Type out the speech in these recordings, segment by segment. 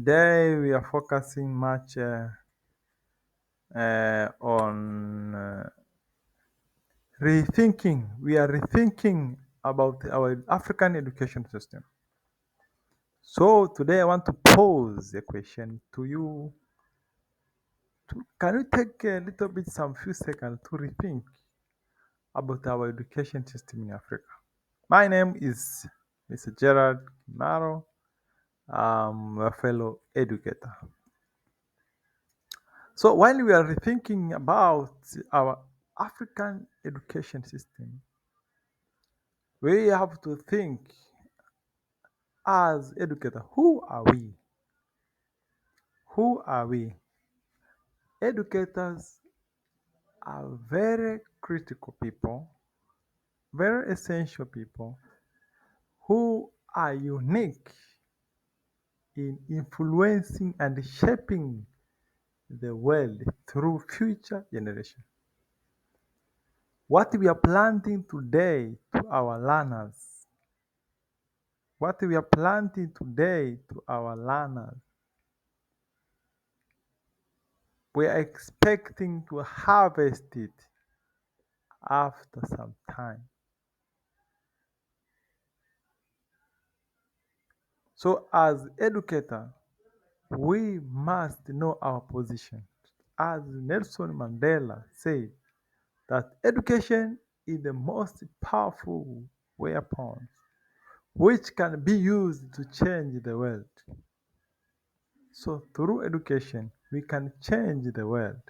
Today we are focusing much on rethinking. We are rethinking about our African education system. So today I want to pose a question to you. Can you take a little bit, some few seconds to rethink about our education system in Africa? My name is Mr. Gerard Maro. I'm a fellow educator. So while we are rethinking about our African education system, we have to think as educators, who are we? Who are we? Educators are very critical people, very essential people who are unique in influencing and shaping the world through future generations. What we are planting today to our learners, what we are planting today to our learners, we are expecting to harvest it after some time. So as educator, we must know our position. As Nelson Mandela said, that education is the most powerful weapon which can be used to change the world. So through education, we can change the world.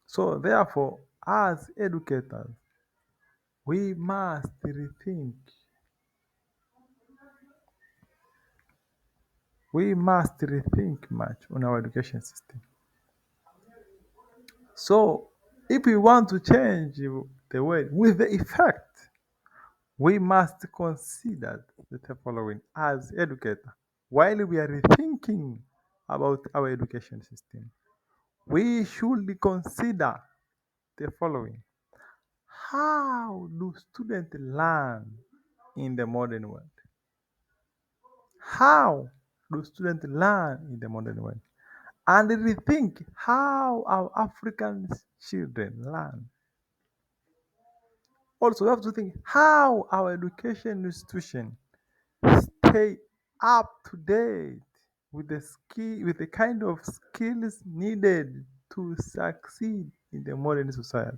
So therefore, as educators, we must rethink. We must rethink much on our education system. So if we want to change the world with the effect, we must consider the following as educators. While we are rethinking about our education system, we should consider the following. How do students learn in the modern world? How do students learn in the modern world? And rethink how our African children learn. Also, we have to think how our education institution stay up to date with the kind of skills needed to succeed in the modern society.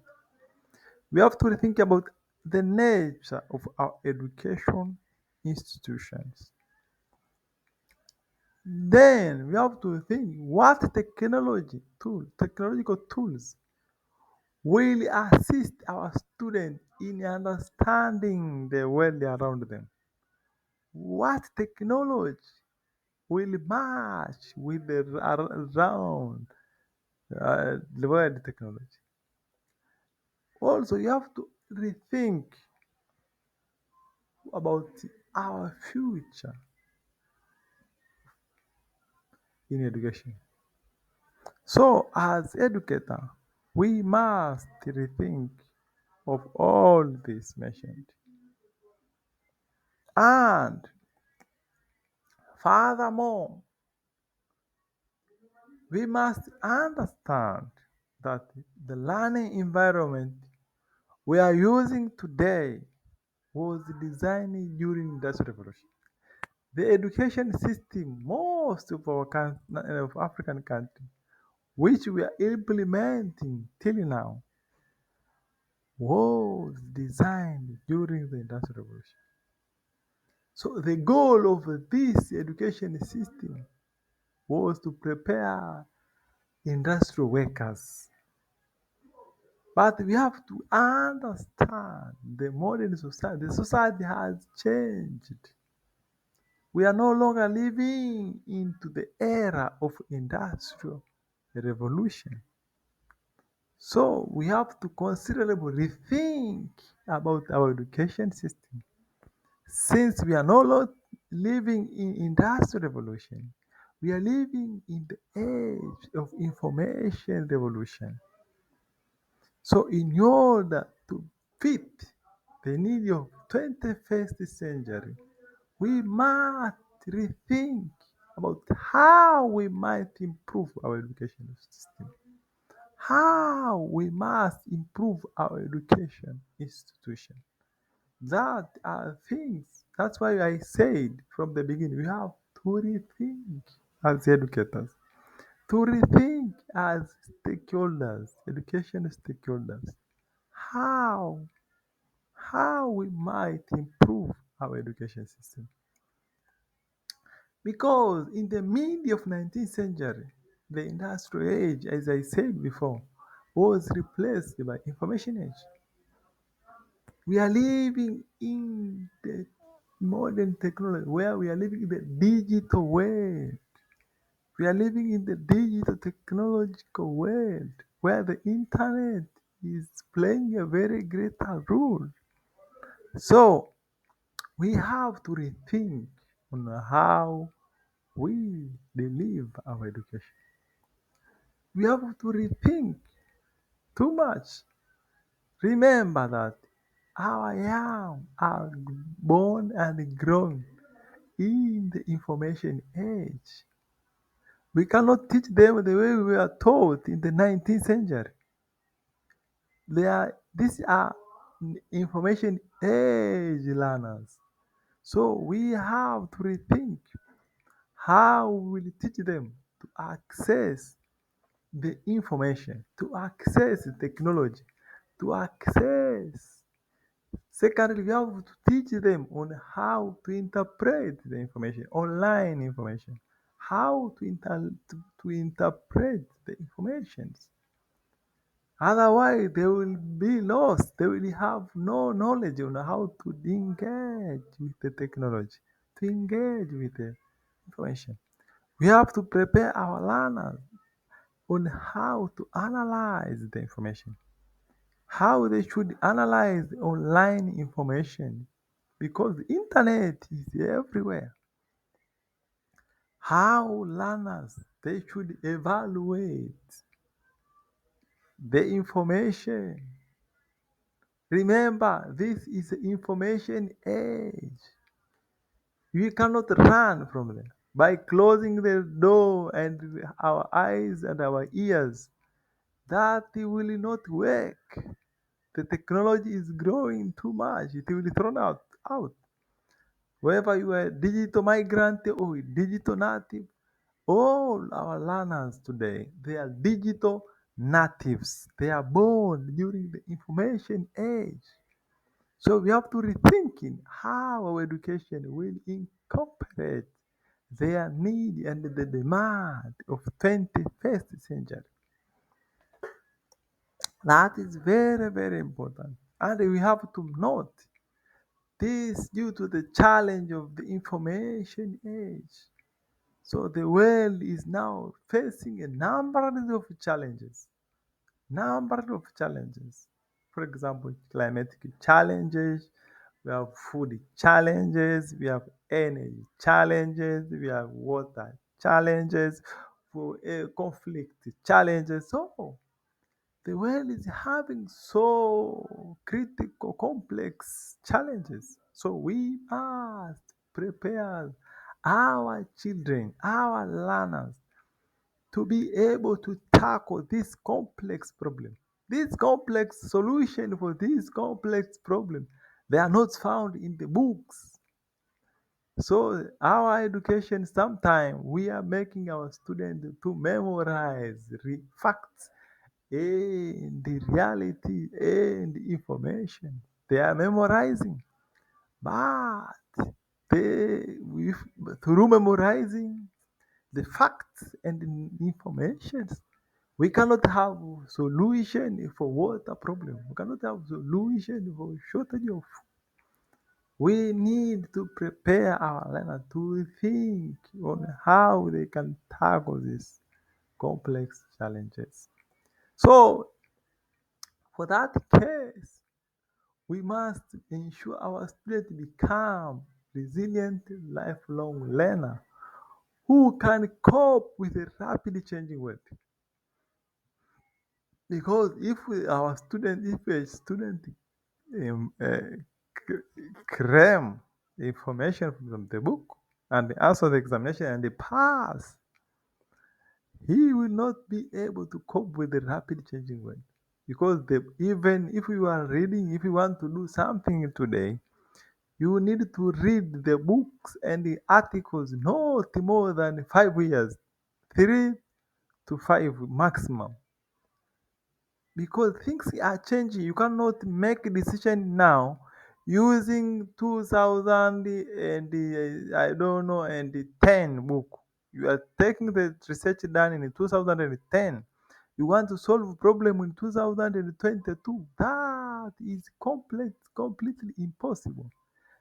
We have to rethink about the nature of our education institutions. Then we have to think what technological tools will assist our students in understanding the world around them. What technology will match with around the world technology? Also, you have to rethink about our future in education. So, as educator, we must rethink of all this mentioned. And furthermore, we must understand that the learning environment we are using today was designed during industrial revolution. The education system, most of our of African countries, which we are implementing till now, was designed during the industrial revolution. So the goal of this education system was to prepare industrial workers. But we have to understand the modern society. The society has changed. We are no longer living into the era of industrial revolution. So we have to considerably rethink about our education system. Since we are no longer living in industrial revolution, we are living in the age of information revolution. So in order to fit the need of 21st century, we must rethink about how we might improve our education system, how we must improve our education institution. That are things. That's why I said from the beginning, we have to rethink as educators, to rethink as stakeholders, education stakeholders, how we might improve our education system. Because in the mid of 19th century, the industrial age, as I said before, was replaced by information age. We are living in the modern technology where we are living in the digital world. We are living in the digital technological world where the internet is playing a very greater role. So we have to rethink on how we deliver our education. We have to rethink too much. Remember that our young are born and grown in the information age. We cannot teach them the way we were taught in the 19th century. These are information age learners. So we have to rethink how we will teach them to access the information, to access the technology, to access. Secondly, we have to teach them on how to interpret the information, online information, how to interpret the information. Otherwise, they will be lost. They will have no knowledge on how to engage with the technology, to engage with the information. We have to prepare our learners on how to analyze the information, how they should analyze the online information, because the internet is everywhere. How learners they should evaluate the information. Remember, this is the information age. We cannot run from them. By closing the door and our eyes and our ears, that will not work. The technology is growing too much. It will be thrown out. Whether you are a digital migrant or a digital native, all our learners today, they are digital natives. They are born during the information age. So we have to rethink in how our education will incorporate their need and the demand of 21st century. That is very, very important. And we have to note this due to the challenge of the information age. So the world is now facing a number of challenges. Number of challenges. For example, climatic challenges, we have food challenges, we have energy challenges, we have water challenges, for conflict challenges. So the world is having so critical, complex challenges. So we must prepare our children, our learners, to be able to tackle this complex problem. This complex solution for this complex problem, they are not found in the books. So our education, sometimes we are making our students to memorize facts and the reality and the information. They are memorizing, but through memorizing the facts and the information, we cannot have solution for water problem. We cannot have solution for shortage of. We need to prepare our learners to think on how they can tackle these complex challenges. So, for that case, we must ensure our students become resilient, lifelong learner who can cope with a rapidly changing world. Because if a student um, uh, cram information from the book, and answer the examination and they pass, he will not be able to cope with the rapid changing world. Because even if you are reading, if you want to do something today, you need to read the books and the articles not more than 5 years, 3 to 5 maximum. Because things are changing. You cannot make a decision now using 2000 and I don't know and 10 book. You are taking the research done in 2010. You want to solve a problem in 2022. That is completely impossible.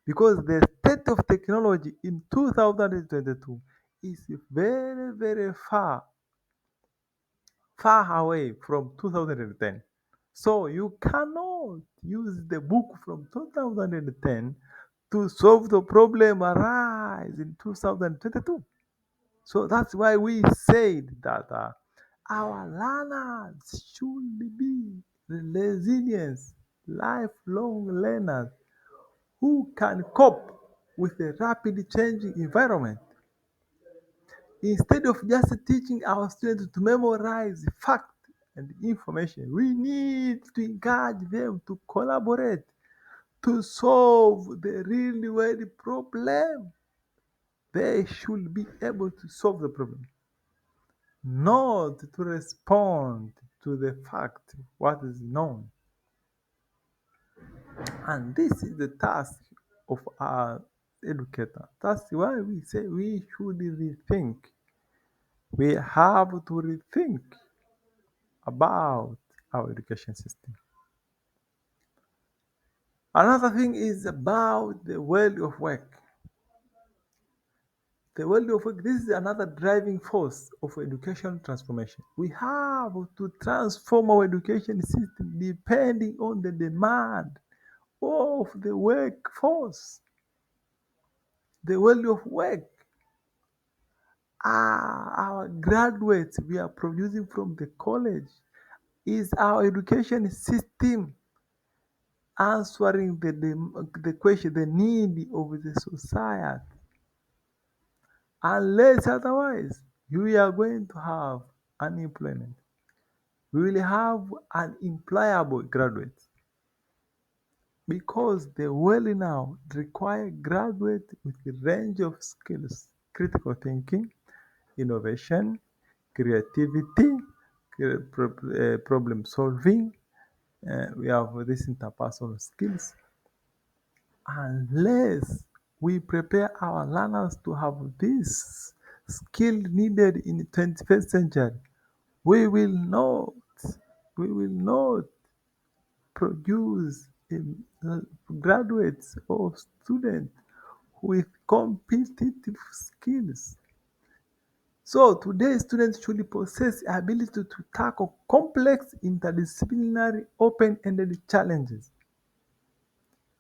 Because the state of technology in 2022 is very far away from 2010. So you cannot use the book from 2010 to solve the problem arise in 2022. So that's why we said that our learners should be resilient, lifelong learners who can cope with a rapidly changing environment. Instead of just teaching our students to memorize fact and information, we need to encourage them to collaborate to solve the real world problem. They should be able to solve the problem, not to respond to the fact what is known. And this is the task of our educator. That's why we say we should rethink. We have to rethink about our education system. Another thing is about the world of work. The world of work, this is another driving force of education transformation. We have to transform our education system depending on the demand of the workforce. The world of work are our graduates we are producing from the college. Is our education system answering the question, the need of the society? Unless otherwise, we are going to have unemployment. We will have unemployable graduates because the world now require graduates with a range of skills: critical thinking, innovation, creativity, problem solving. We have these interpersonal skills. Unless we prepare our learners to have this skill needed in the 21st century, we will not, we will not produce graduates or students with competitive skills. So today students should possess ability to tackle complex interdisciplinary open-ended challenges.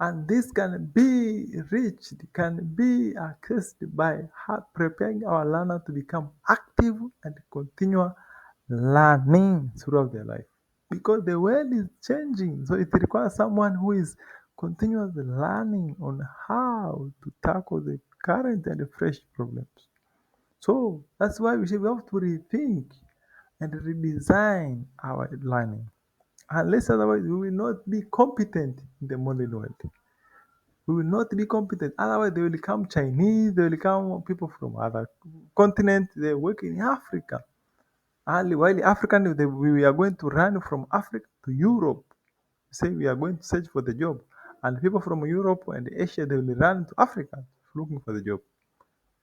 And this can be reached, can be accessed by preparing our learner to become active and continual learning throughout their life. Because the world is changing, so it requires someone who is continuously learning on how to tackle the current and the fresh problems. So that's why we have to rethink and redesign our learning. Unless otherwise, we will not be competent in the modern world. We will not be competent. Otherwise, they will become Chinese, they will become people from other continents, they work in Africa. And while African, we are going to run from Africa to Europe. Say we are going to search for the job. And people from Europe and Asia, they will run to Africa looking for the job.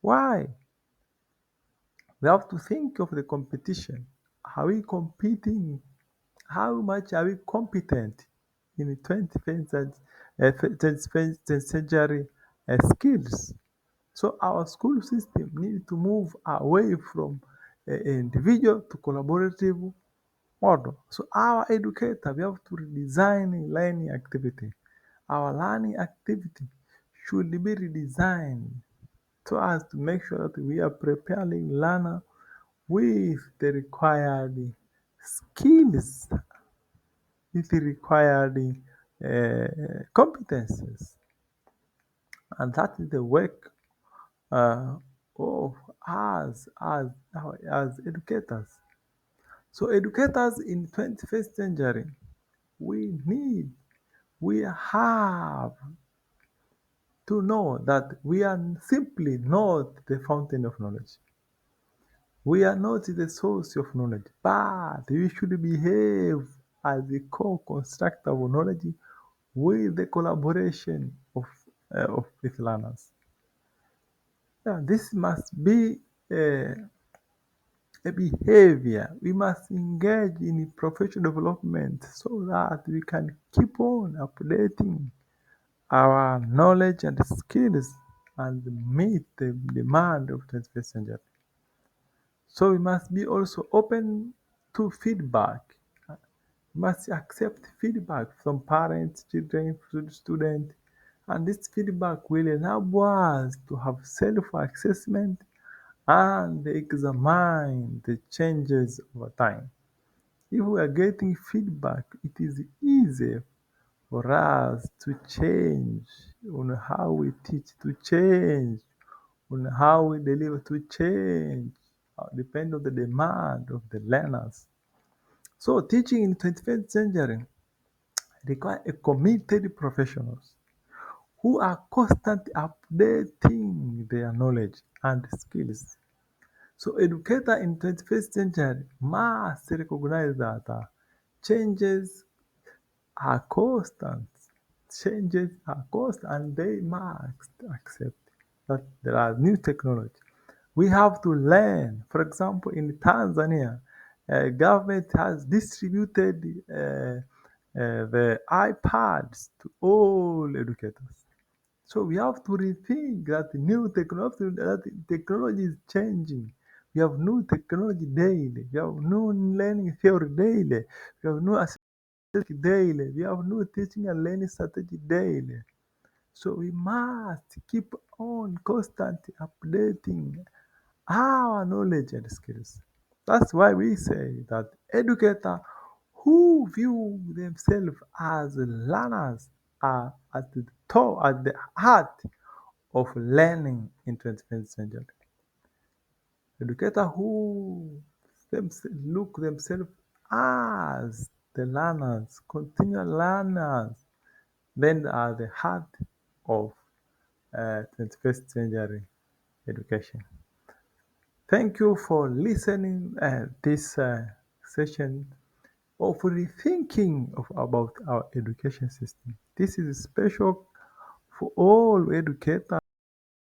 Why? We have to think of the competition. Are we competing? How much are we competent in the 21st century skills? So our school system needs to move away from individual to collaborative model. So our educator, we have to redesign learning activity. Our learning activity should be redesigned so as to make sure that we are preparing learner with the required skills, with the required competences. And that is the work uh, of us as educators. So educators in 21st century, we need, we have to know that we are simply not the fountain of knowledge. We are not the source of knowledge, but we should behave as the co-constructor of knowledge with the collaboration of with learners. Yeah, this must be a, a behavior. We must engage in professional development so that we can keep on updating our knowledge and skills and meet the demand of 21st century. So we must be also open to feedback. We must accept feedback from parents, children, students, and this feedback will enable us to have self-assessment and examine the changes over time. If we are getting feedback, it is easy for us to change on how we teach, to change on how we deliver, to change, depend on the demand of the learners. So teaching in 21st century require a committed professionals who are constantly updating their knowledge and skills. So educator in 21st century must recognize that changes are constant. Changes are constant and they must accept that there are new technology. We have to learn. For example, in Tanzania, government has distributed the iPads to all educators. So we have to rethink that new technology, that technology is changing. We have new technology daily. We have new learning theory daily. We have new assessment daily. We have new teaching and learning strategy daily. So we must keep on constantly updating our knowledge and skills. That's why we say that educators who view themselves as learners are at the top, at the heart of learning in 21st century. Educators who look themselves as the learners, continual learners, then are the heart of 21st century education. Thank you for listening this session of rethinking about our education system. This is special for all educators